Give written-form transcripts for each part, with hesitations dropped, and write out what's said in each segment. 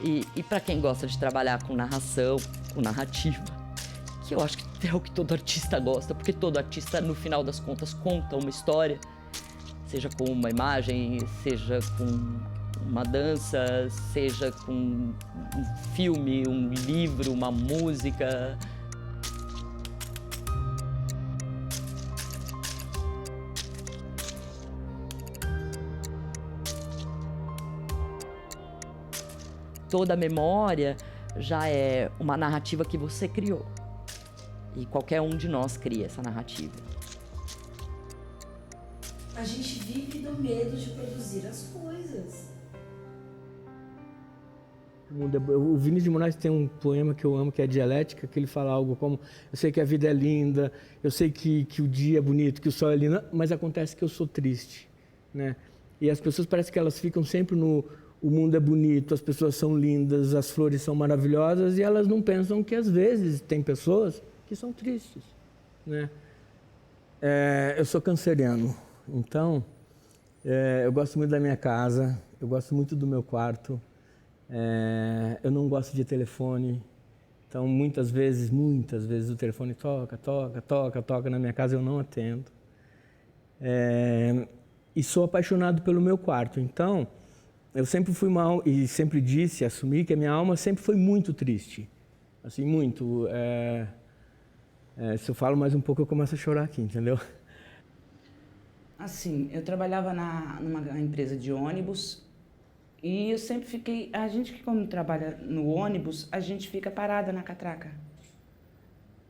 E para quem gosta de trabalhar com narração, com narrativa, que eu acho que é o que todo artista gosta, porque todo artista, no final das contas, conta uma história, seja com uma imagem, seja com uma dança, seja com um filme, um livro, uma música. Toda a memória já é uma narrativa que você criou. E qualquer um de nós cria essa narrativa. A gente vive do medo de produzir as coisas. O Vinícius de Moraes tem um poema que eu amo, que é Dialética, que ele fala algo como: eu sei que a vida é linda, eu sei que o dia é bonito, que o sol é lindo, mas acontece que eu sou triste, né? E as pessoas parece que elas ficam sempre no o mundo é bonito, as pessoas são lindas, as flores são maravilhosas, e elas não pensam que às vezes tem pessoas que são tristes, né? Eu sou canceriano, então eu gosto muito da minha casa, eu gosto muito do meu quarto. Eu não gosto de telefone, então muitas vezes o telefone toca na minha casa, eu não atendo. E sou apaixonado pelo meu quarto, então eu sempre fui e sempre assumi que a minha alma sempre foi muito triste, assim, muito. Se eu falo mais um pouco eu começo a chorar aqui, entendeu? Assim, eu trabalhava numa empresa de ônibus. E eu sempre fiquei... A gente que quando trabalha no ônibus, a gente fica parada na catraca.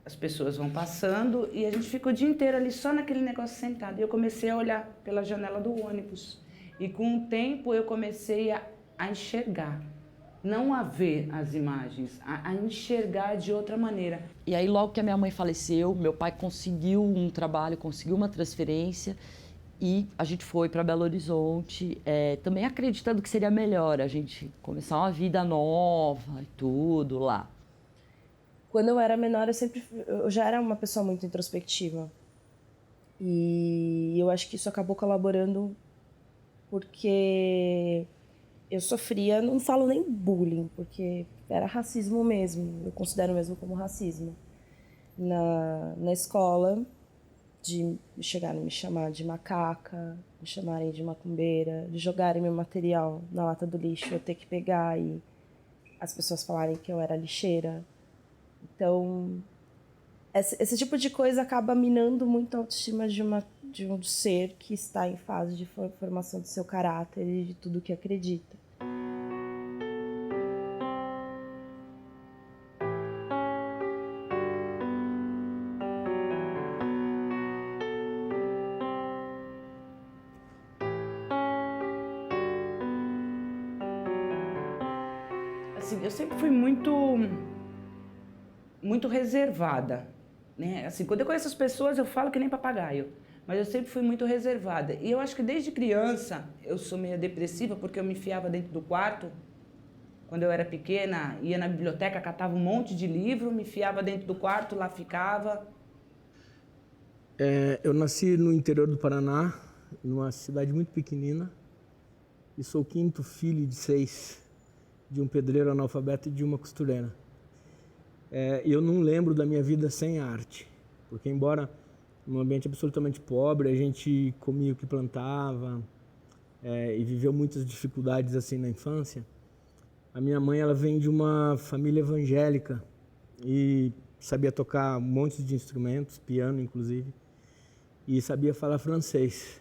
As pessoas vão passando e a gente fica o dia inteiro ali só naquele negócio sentado. E eu comecei a olhar pela janela do ônibus. E com o tempo eu comecei a enxergar. Não a ver as imagens, a enxergar de outra maneira. E aí logo que a minha mãe faleceu, meu pai conseguiu um trabalho, conseguiu uma transferência. E a gente foi para Belo Horizonte, também acreditando que seria melhor a gente começar uma vida nova e tudo lá. Quando eu era menor, eu já era uma pessoa muito introspectiva. E eu acho que isso acabou colaborando porque eu sofria, não falo nem bullying, porque era racismo mesmo, eu considero mesmo como racismo. Na escola, de chegarem a me chamar de macaca, me chamarem de macumbeira, de jogarem meu material na lata do lixo, eu ter que pegar e as pessoas falarem que eu era lixeira. Então, esse tipo de coisa acaba minando muito a autoestima de um ser que está em fase de formação do seu caráter e de tudo que acredita. Assim, eu sempre fui muito reservada, né? Assim, quando eu conheço as pessoas, eu falo que nem papagaio, mas eu sempre fui muito reservada. E eu acho que desde criança eu sou meio depressiva porque eu me enfiava dentro do quarto. Quando eu era pequena, ia na biblioteca, catava um monte de livro, me enfiava dentro do quarto, lá ficava. Eu nasci no interior do Paraná, numa cidade muito pequenina, e sou o quinto filho de 6, de um pedreiro analfabeto e de uma costureira. Eu não lembro da minha vida sem arte, porque embora num ambiente absolutamente pobre, a gente comia o que plantava e viveu muitas dificuldades assim na infância. A minha mãe, ela vem de uma família evangélica e sabia tocar um monte de instrumentos, piano inclusive, e sabia falar francês,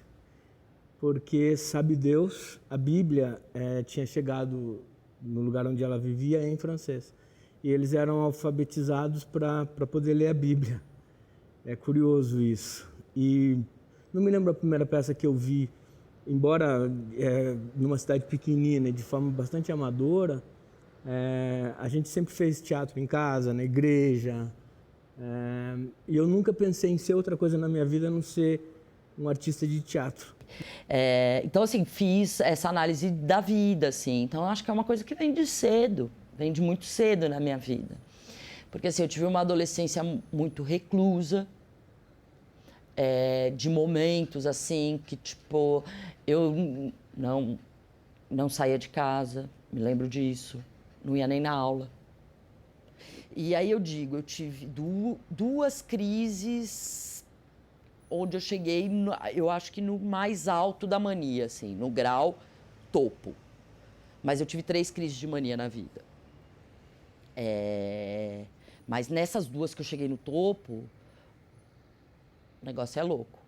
porque sabe Deus, a Bíblia tinha chegado no lugar onde ela vivia em francês. E eles eram alfabetizados para poder ler a Bíblia. É curioso isso. E não me lembro a primeira peça que eu vi, embora numa cidade pequenina, de forma bastante amadora, a gente sempre fez teatro em casa, na igreja. E eu nunca pensei em ser outra coisa na minha vida a não ser um artista de teatro. Então, assim, fiz essa análise da vida, assim. Então, eu acho que é uma coisa que vem de cedo, vem de muito cedo na minha vida. Porque, assim, eu tive uma adolescência muito reclusa, de momentos, assim, que, tipo, eu não saía de casa. Me lembro disso. Não ia nem na aula. E aí eu digo, eu tive duas crises onde eu cheguei, eu acho que no mais alto da mania, assim, no grau topo. Mas eu tive 3 crises de mania na vida. Mas nessas 2 que eu cheguei no topo, o negócio é louco.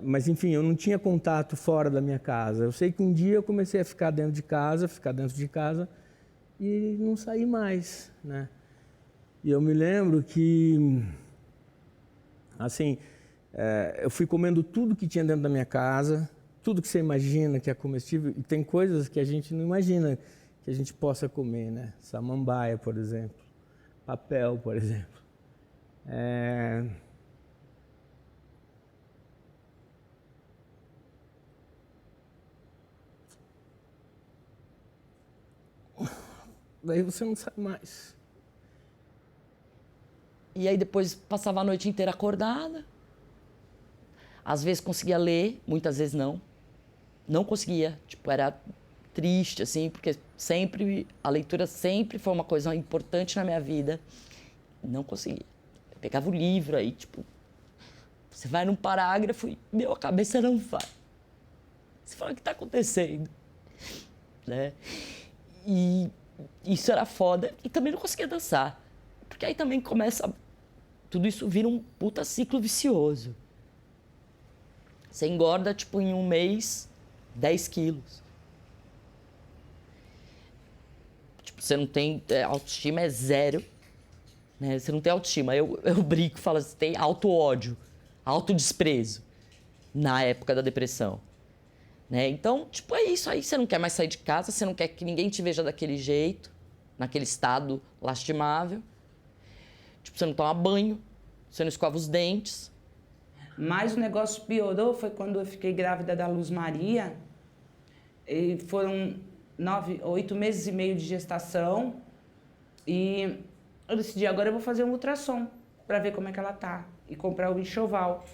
Mas enfim, eu não tinha contato fora da minha casa. Eu sei que um dia eu comecei a ficar dentro de casa e não saí mais, né? E eu me lembro que, assim, eu fui comendo tudo que tinha dentro da minha casa, tudo que você imagina que é comestível, e tem coisas que a gente não imagina que a gente possa comer, né? Samambaia, por exemplo, papel, por exemplo. Daí você não sai mais. E aí depois passava a noite inteira acordada. Às vezes conseguia ler, muitas vezes não. Não conseguia, tipo, era triste, assim, porque sempre, a leitura sempre foi uma coisa importante na minha vida. Não conseguia. Eu pegava o livro, aí, tipo, você vai num parágrafo e, a cabeça não vai. Você fala, o que tá acontecendo? Né? E isso era foda. E também não conseguia dançar. Porque aí também começa, tudo isso vira um puta ciclo vicioso. Você engorda, tipo, em um mês, 10 quilos. Tipo, você não tem... autoestima é zero. Né? Você não tem autoestima. Eu brinco, falo, você tem auto-ódio, auto-desprezo na época da depressão. Né? Então, tipo, é isso. Aí você não quer mais sair de casa, você não quer que ninguém te veja daquele jeito, naquele estado lastimável. Tipo, você não toma banho, você não escova os dentes. Mas o negócio piorou foi quando eu fiquei grávida da Luz Maria. E foram 8 meses e meio de gestação. E eu decidi, agora eu vou fazer um ultrassom para ver como é que ela tá. E comprar o enxoval.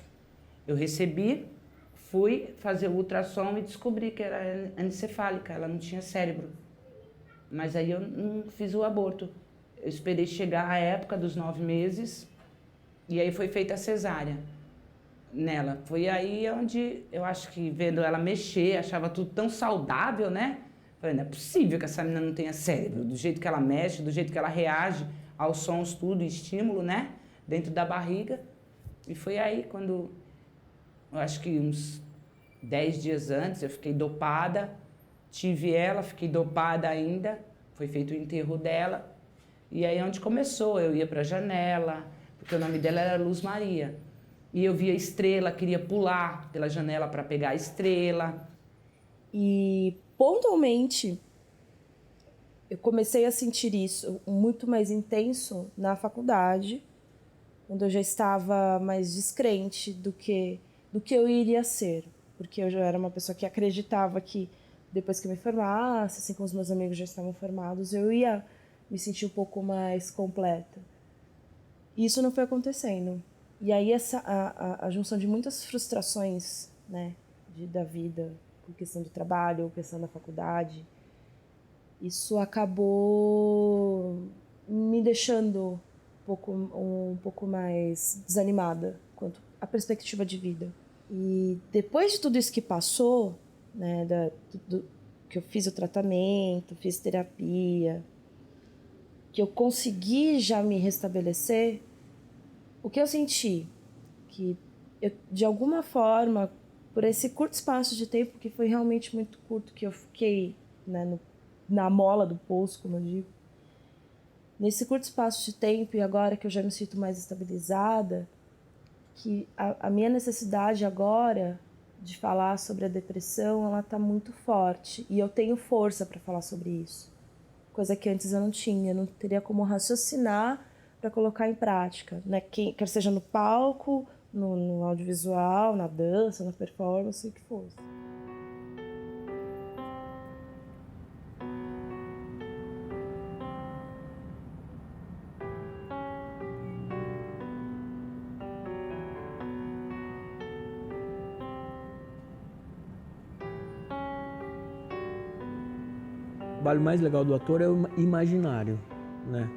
Eu recebi, fui fazer o ultrassom e descobri que era anencefálica, ela não tinha cérebro. Mas aí eu não fiz o aborto. Eu esperei chegar a época dos 9 meses e aí foi feita a cesárea nela. Foi aí onde eu acho que vendo ela mexer, achava tudo tão saudável, né? Falei, não é possível que essa menina não tenha cérebro, do jeito que ela mexe, do jeito que ela reage aos sons, tudo, estímulo, né? Dentro da barriga. E foi aí quando, eu acho que uns 10 dias antes, eu fiquei dopada, tive ela, fiquei dopada ainda, foi feito o enterro dela. E aí é onde começou, eu ia para a janela, porque o nome dela era Luz Maria. E eu via estrela, queria pular pela janela para pegar a estrela. E pontualmente eu comecei a sentir isso muito mais intenso na faculdade, quando eu já estava mais descrente do que eu iria ser, porque eu já era uma pessoa que acreditava que depois que eu me formasse, assim como os meus amigos já estavam formados, eu ia me sentir um pouco mais completa. E isso não foi acontecendo. E aí a junção de muitas frustrações, né, da vida, por questão do trabalho, por questão da faculdade, isso acabou me deixando um pouco mais desanimada quanto à perspectiva de vida. E depois de tudo isso que passou, né, que eu fiz o tratamento, fiz terapia, que eu consegui já me restabelecer, o que eu senti? Que eu, de alguma forma, por esse curto espaço de tempo, que foi realmente muito curto, que eu fiquei, né, na mola do poço, como eu digo, nesse curto espaço de tempo, e agora que eu já me sinto mais estabilizada, que a minha necessidade agora de falar sobre a depressão, ela tá muito forte, e eu tenho força para falar sobre isso, coisa que antes eu não tinha, eu não teria como raciocinar para colocar em prática, né? Quer seja no palco, no audiovisual, na dança, na performance, o que fosse. trabalho mais legal do ator é o imaginário, né?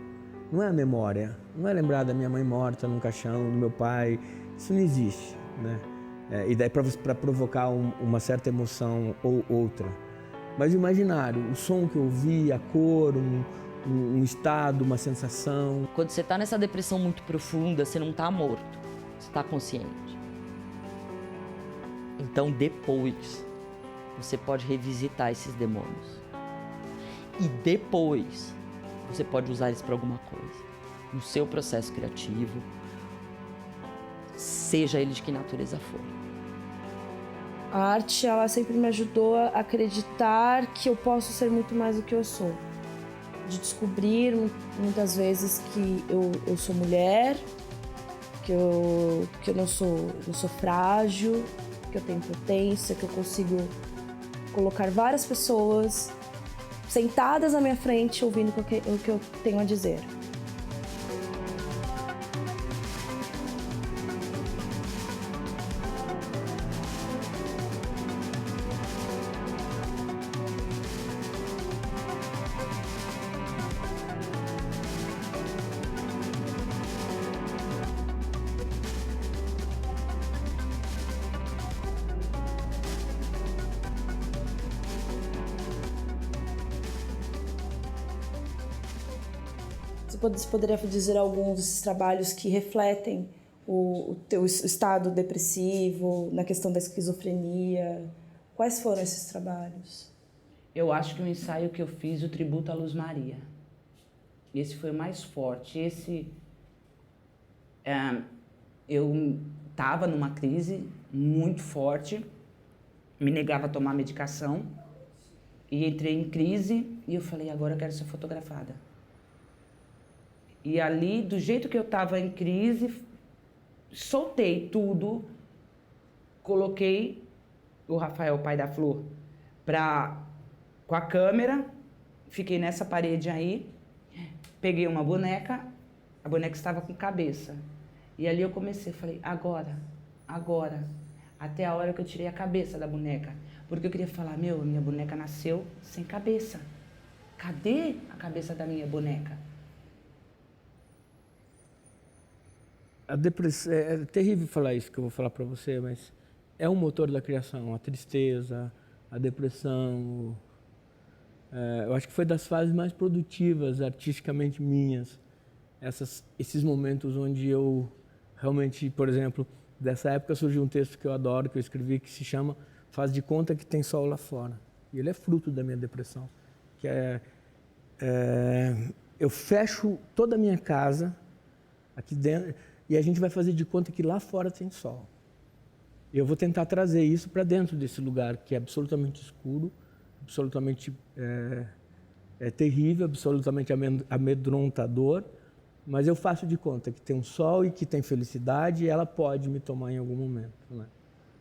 Não é a memória, não é lembrar da minha mãe morta num caixão, do meu pai, isso não existe, né? E daí para provocar uma certa emoção ou outra. Mas o imaginário, o som que eu ouvi, a cor, um estado, uma sensação. Quando você tá nessa depressão muito profunda, você não tá morto, você tá consciente. Então depois, você pode revisitar esses demônios. E depois, você pode usar eles para alguma coisa. No seu processo criativo, seja ele de que natureza for. A arte, ela sempre me ajudou a acreditar que eu posso ser muito mais do que eu sou. De descobrir muitas vezes que eu sou mulher, que eu não sou frágil, que eu tenho potência, que eu consigo colocar várias pessoas sentadas na minha frente ouvindo o que eu tenho a dizer. Você poderia dizer alguns desses trabalhos que refletem o teu estado depressivo, na questão da esquizofrenia? Quais foram esses trabalhos? Eu acho que o ensaio que eu fiz, o Tributo à Luz Maria. Esse foi o mais forte. Eu estava numa crise muito forte, me negava a tomar medicação e entrei em crise e eu falei, agora eu quero ser fotografada. E ali, do jeito que eu estava em crise, soltei tudo, coloquei o Rafael, pai da Flor, com a câmera, fiquei nessa parede aí, peguei uma boneca, a boneca estava com cabeça. E ali eu comecei, falei, agora, até a hora que eu tirei a cabeça da boneca. Porque eu queria falar, minha boneca nasceu sem cabeça. Cadê a cabeça da minha boneca? A depressão, é terrível falar isso que eu vou falar para você, mas é um motor da criação, a tristeza, a depressão. Eu acho que foi das fases mais produtivas artisticamente minhas, esses momentos onde eu realmente, por exemplo, dessa época surgiu um texto que eu adoro, que eu escrevi, que se chama Faz de Conta que Tem Sol Lá Fora. E ele é fruto da minha depressão, que eu fecho toda a minha casa aqui dentro, e a gente vai fazer de conta que lá fora tem sol. Eu vou tentar trazer isso para dentro desse lugar que é absolutamente escuro, absolutamente terrível, absolutamente amedrontador, mas eu faço de conta que tem um sol e que tem felicidade e ela pode me tomar em algum momento, né?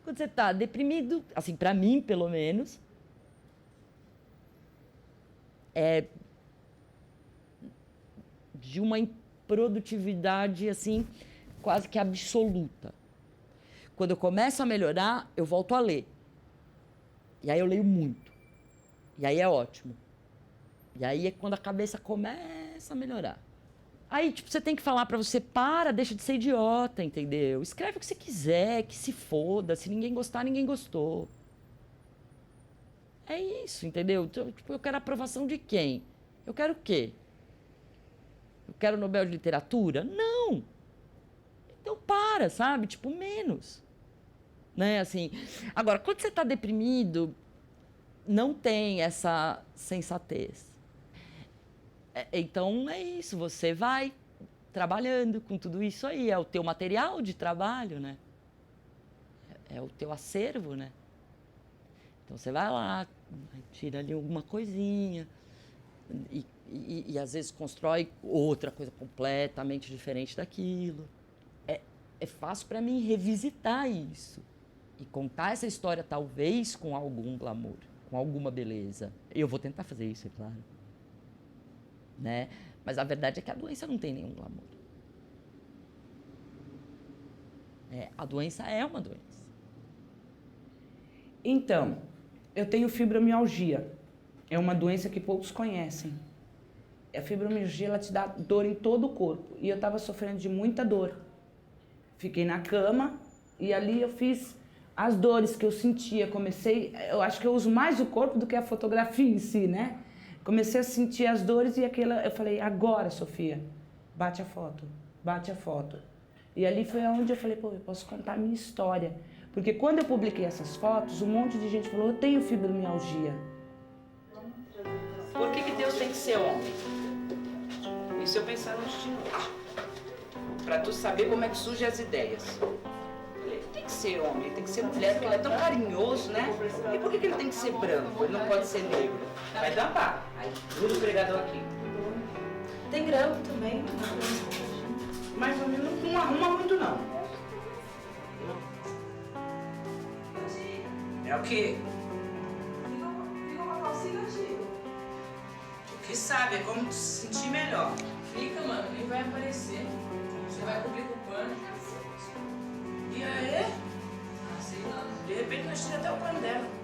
Quando você tá deprimido, assim, pra mim, pelo menos, é de uma improdutividade, assim, quase que absoluta. Quando eu começo a melhorar, eu volto a ler. E aí eu leio muito. E aí é ótimo. E aí é quando a cabeça começa a melhorar. Aí, tipo, você tem que falar pra você, deixa de ser idiota, entendeu? Escreve o que você quiser, que se foda. Se ninguém gostar, ninguém gostou. É isso, entendeu? Então, tipo, eu quero a aprovação de quem? Eu quero o quê? Eu quero o Nobel de Literatura? Não! Então sabe? Tipo, menos. Né, assim. Agora, quando você tá deprimido, não tem essa sensatez. Então é isso, você vai trabalhando com tudo isso aí, é o teu material de trabalho, né? É o teu acervo, né? Então você vai lá, tira ali alguma coisinha e às vezes constrói outra coisa completamente diferente daquilo. É fácil para mim revisitar isso e contar essa história talvez com algum glamour, com alguma beleza. Eu vou tentar fazer isso, é claro. Né? Mas a verdade é que a doença não tem nenhum glamour. A doença é uma doença. Então, eu tenho fibromialgia. é uma doença que poucos conhecem. A fibromialgia, ela te dá dor em todo o corpo. E eu estava sofrendo de muita dor. Fiquei na cama e ali eu fiz as dores que eu sentia. Eu acho que eu uso mais o corpo do que a fotografia em si, né? Comecei a sentir as dores e eu falei, agora, Sofia, bate a foto, bate a foto. E ali foi onde eu falei, pô, eu posso contar a minha história. Porque quando eu publiquei essas fotos, um monte de gente falou, eu tenho fibromialgia. Por que Deus tem que ser homem? Isso eu pensava antes de noite. Pra tu saber como é que surgem as ideias. Ele tem que ser homem, ele tem que ser mulher, porque ele é tão carinhoso, né? E por que ele tem que ser branco? Ele não pode ser negro? Vai tampar. Aí, gruda o pregador aqui. Tem grão também. Mais ou menos, não arruma muito, não. É o quê? Fica uma calcinha antiga. O que sabe, é como se sentir melhor. Fica, mano, nem vai aparecer. Você vai cobrir com o pano. E aí? Ah, sei lá. De repente nós tiramos até o pano dela.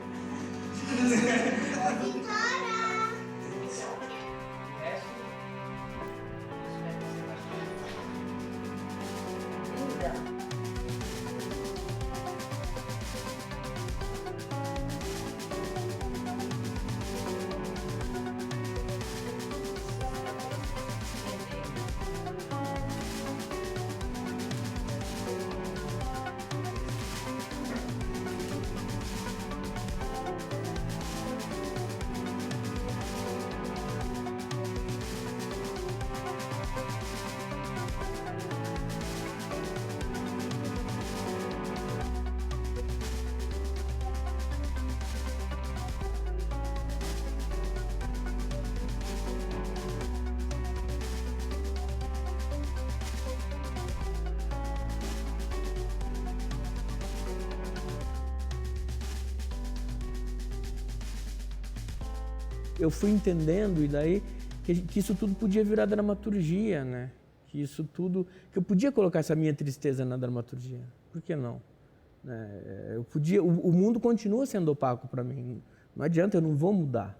Eu fui entendendo, e daí, que isso tudo podia virar dramaturgia, né? Que isso tudo... Que eu podia colocar essa minha tristeza na dramaturgia. Por que não? Eu podia... O mundo continua sendo opaco para mim. Não adianta, eu não vou mudar.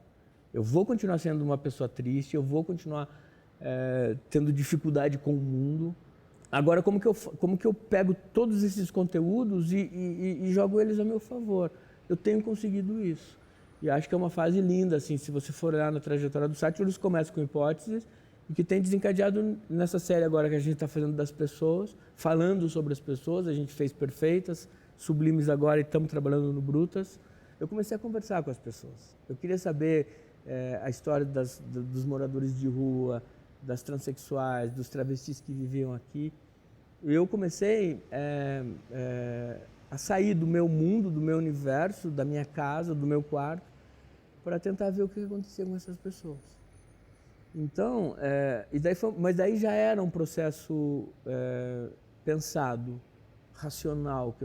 Eu vou continuar sendo uma pessoa triste, eu vou continuar tendo dificuldade com o mundo. Agora, como que eu pego todos esses conteúdos e jogo eles a meu favor? Eu tenho conseguido isso. E acho que é uma fase linda, assim, se você for olhar na trajetória do site, eles começam com hipóteses e que tem desencadeado nessa série agora que a gente está fazendo das pessoas, falando sobre as pessoas, a gente fez Perfeitas, Sublimes agora e estamos trabalhando no Brutas. Eu comecei a conversar com as pessoas. Eu queria saber a história dos moradores de rua, das transexuais, dos travestis que viviam aqui. E eu comecei a sair do meu mundo, do meu universo, da minha casa, do meu quarto, para tentar ver o que acontecia com essas pessoas. Então, mas daí já era um processo pensado, racional.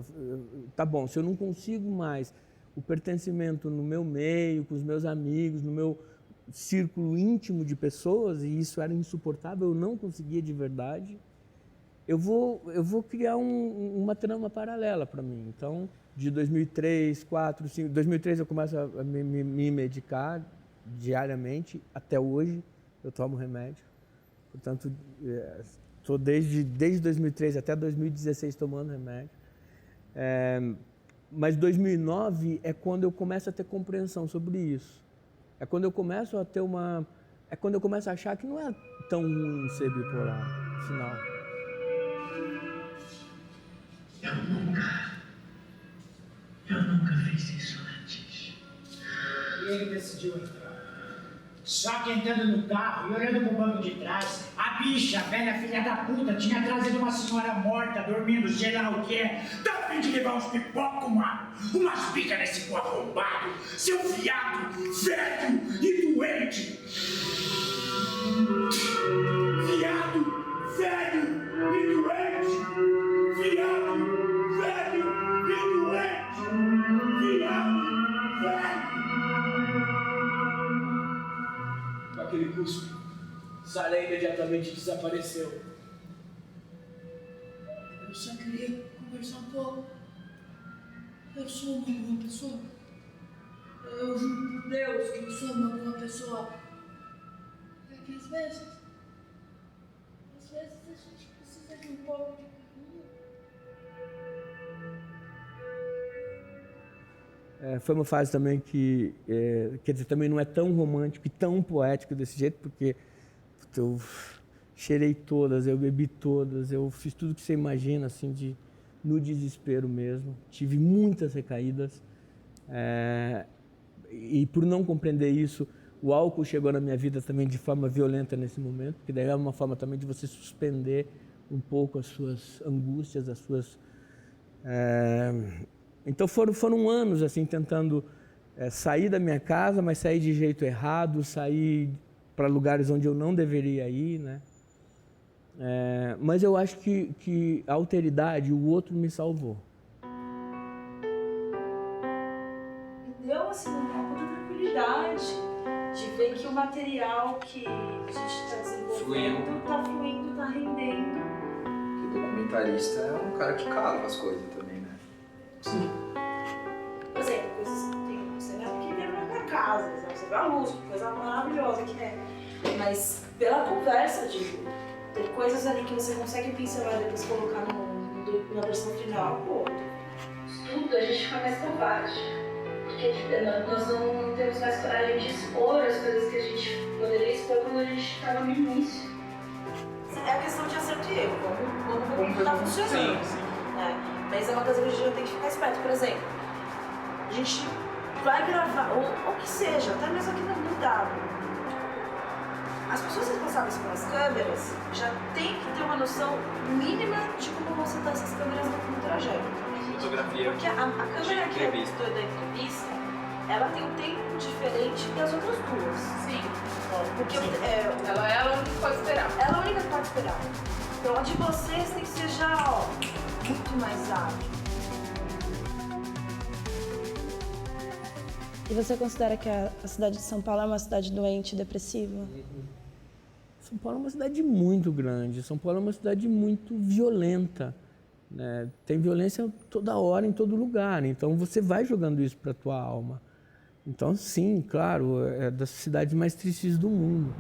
Tá bom, se eu não consigo mais o pertencimento no meu meio, com os meus amigos, no meu círculo íntimo de pessoas, e isso era insuportável, eu não conseguia de verdade, eu vou criar uma trama paralela para mim. Então, de 2003, 2004, 2005, 2003 eu começo a me medicar diariamente, até hoje eu tomo remédio. Portanto, estou desde 2003 até 2016 tomando remédio. Mas 2009 é quando eu começo a ter compreensão sobre isso. É quando eu começo a ter é quando eu começo a achar que não é tão ruim ser bipolar, afinal. Eu nunca fiz isso antes. E ele decidiu entrar. Só que entrando no carro e olhando pro banco de trás, a bicha, a velha filha da puta, tinha trazido uma senhora morta, dormindo, sei lá o que é. Tá a fim de levar uns pipocos, mano. Umas bicas nesse cu arrombado. Seu viado, velho e doente. Viado, velho e doente. Viado, velho e doente. Viado, velho. Com aquele cuspe, Saré imediatamente desapareceu. Eu só queria conversar um pouco. Eu sou uma boa pessoa. Eu juro por Deus que eu sou uma boa pessoa. É que às vezes a gente precisa de um pouco de carinho. Foi uma fase também que, quer dizer, também não é tão romântico e tão poético desse jeito, porque eu cheirei todas, eu bebi todas, eu fiz tudo que você imagina, assim, no desespero mesmo. Tive muitas recaídas. E por não compreender isso, o álcool chegou na minha vida também de forma violenta nesse momento, porque daí é uma forma também de você suspender um pouco as suas angústias, as suas... Então foram anos assim tentando sair da minha casa, mas sair de jeito errado, sair para lugares onde eu não deveria ir, né? Mas eu acho que a alteridade, o outro me salvou. Deu assim uma puta tranquilidade de ver que o material que a gente está desenvolvendo está fluindo, está rendendo. Porque documentarista é um cara que cava as coisas também, né? Sim. Por exemplo, coisas que tem você não que vê na casa, você vê a luz, coisa maravilhosa que é. Mas pela conversa, digo, tem coisas ali que você consegue pincelar e depois colocar na versão final. Pô, tudo a gente fica mais covarde. Porque nós não temos mais coragem de expor as coisas que a gente poderia expor quando a gente estava no início. É a questão de acerto e erro, como está funcionando. Sim. Né? Mas é uma coisa que a gente tem que ficar esperto. Por exemplo, a gente vai gravar, ou que seja, até mesmo aqui no W. As pessoas responsáveis pelas câmeras já têm que ter uma noção mínima de como vão estar essas câmeras no trajeto. Fotografia. Porque a câmera que é da entrevista, ela tem um tempo diferente das outras duas. Sim. Porque Ela é a única que pode esperar. ela é a única que pode esperar. Então a de vocês tem que ser já, muito mais ágil. E você considera que a cidade de São Paulo é uma cidade doente e depressiva? São Paulo é uma cidade muito grande, São Paulo é uma cidade muito violenta, né? Tem violência toda hora, em todo lugar, então você vai jogando isso para a tua alma. Então, sim, claro, é das cidades mais tristes do mundo.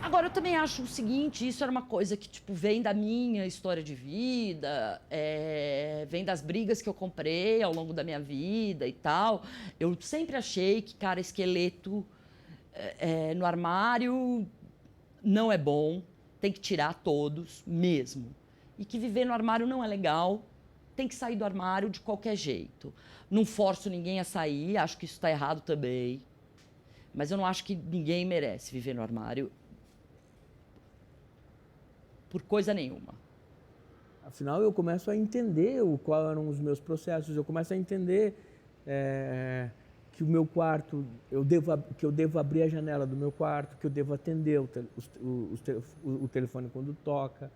Agora, eu também acho o seguinte, isso era uma coisa que, tipo, vem da minha história de vida, vem das brigas que eu comprei ao longo da minha vida e tal. Eu sempre achei que, cara, esqueleto no armário não é bom, tem que tirar todos mesmo. E que viver no armário não é legal, tem que sair do armário de qualquer jeito. Não forço ninguém a sair, acho que isso está errado também. Mas eu não acho que ninguém merece viver no armário por coisa nenhuma. Afinal, eu começo a entender quais eram os meus processos, eu começo a entender que o meu quarto, que eu devo abrir a janela do meu quarto, que eu devo atender o telefone quando toca,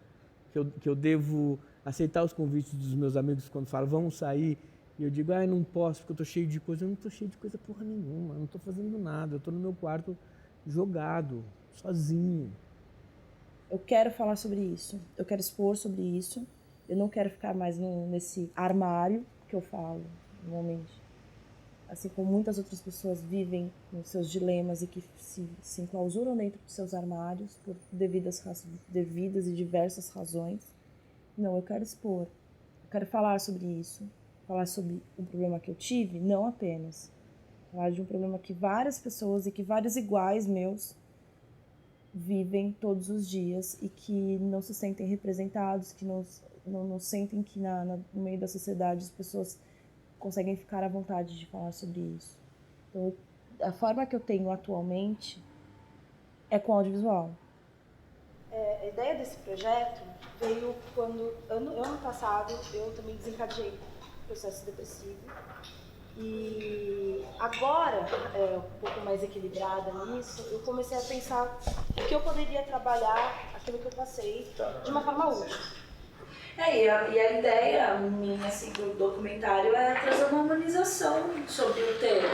que eu devo aceitar os convites dos meus amigos quando falam, vamos sair, e eu digo, não posso porque eu estou cheio de coisa. Eu não estou cheio de coisa porra nenhuma, eu não estou fazendo nada, eu estou no meu quarto jogado, sozinho. Eu quero falar sobre isso, eu quero expor sobre isso, eu não quero ficar mais nesse armário que eu falo, normalmente. Assim como muitas outras pessoas vivem nos seus dilemas e que se enclausuram dentro dos seus armários por devidas e diversas razões. Não, eu quero expor, eu quero falar sobre isso, falar sobre um problema que eu tive, não apenas. Falar de um problema que várias pessoas e que vários iguais meus vivem todos os dias e que não se sentem representados, que não sentem que no meio da sociedade as pessoas conseguem ficar à vontade de falar sobre isso. Então, a forma que eu tenho atualmente é com audiovisual. A ideia desse projeto veio quando, ano passado, eu também desencadeei o processo depressivo. E agora, um pouco mais equilibrada nisso, eu comecei a pensar o que eu poderia trabalhar, aquilo que eu passei, de uma forma útil. E a ideia minha, assim, do documentário é trazer uma humanização sobre o tema.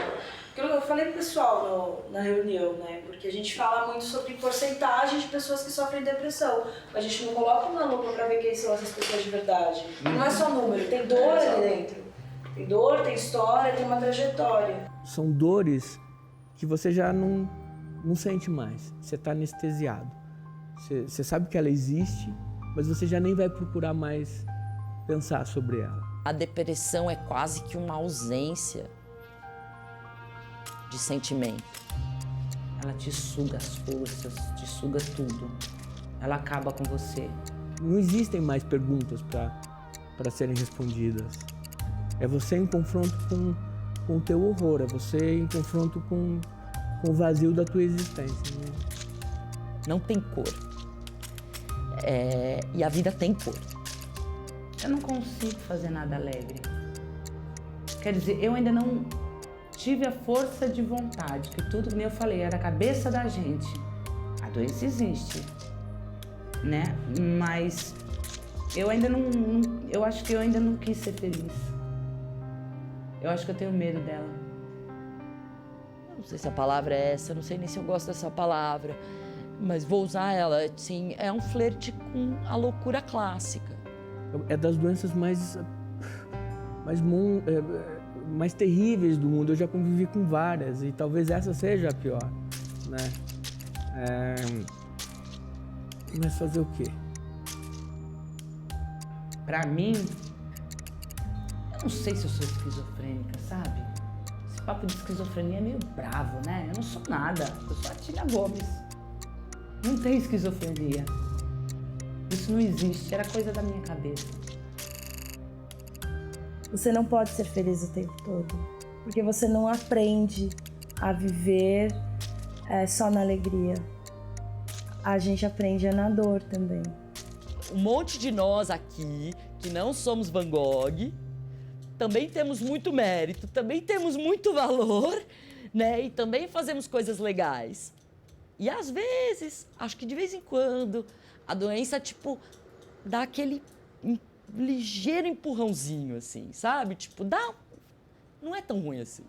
Aquilo que eu falei pro pessoal na reunião, né? Porque a gente fala muito sobre porcentagem de pessoas que sofrem depressão. A gente não coloca uma lupa pra ver quem são essas pessoas de verdade. Não é só número, tem dor ali dentro. Tem dor, tem história, tem uma trajetória. São dores que você já não sente mais. Você está anestesiado. Você sabe que ela existe, mas você já nem vai procurar mais pensar sobre ela. A depressão é quase que uma ausência de sentimento. Ela te suga as forças, te suga tudo. Ela acaba com você. Não existem mais perguntas para serem respondidas. É você em confronto com o teu horror, é você em confronto com o vazio da tua existência. Né? Não tem cor. E a vida tem cor. Eu não consigo fazer nada alegre. Quer dizer, eu ainda não tive a força de vontade, que tudo, como eu falei, era a cabeça da gente. A doença existe, né? Mas eu ainda eu acho que eu ainda não quis ser feliz. Eu acho que eu tenho medo dela. Não sei se a palavra é essa, não sei nem se eu gosto dessa palavra, mas vou usar ela, assim, é um flerte com a loucura clássica. É das doenças mais terríveis do mundo. Eu já convivi com várias e talvez essa seja a pior, né? Mas fazer o quê? Pra mim, eu não sei se eu sou esquizofrênica, sabe? Esse papo de esquizofrenia é meio bravo, né? Eu não sou nada, eu sou a Tina Gomes. Não tem esquizofrenia. Isso não existe, era coisa da minha cabeça. Você não pode ser feliz o tempo todo, porque você não aprende a viver só na alegria. A gente aprende na dor também. Um monte de nós aqui, que não somos Van Gogh, também temos muito mérito, também temos muito valor, né? E também fazemos coisas legais. E às vezes, acho que de vez em quando, a doença, tipo, dá aquele ligeiro empurrãozinho, assim, sabe? Tipo, não é tão ruim assim.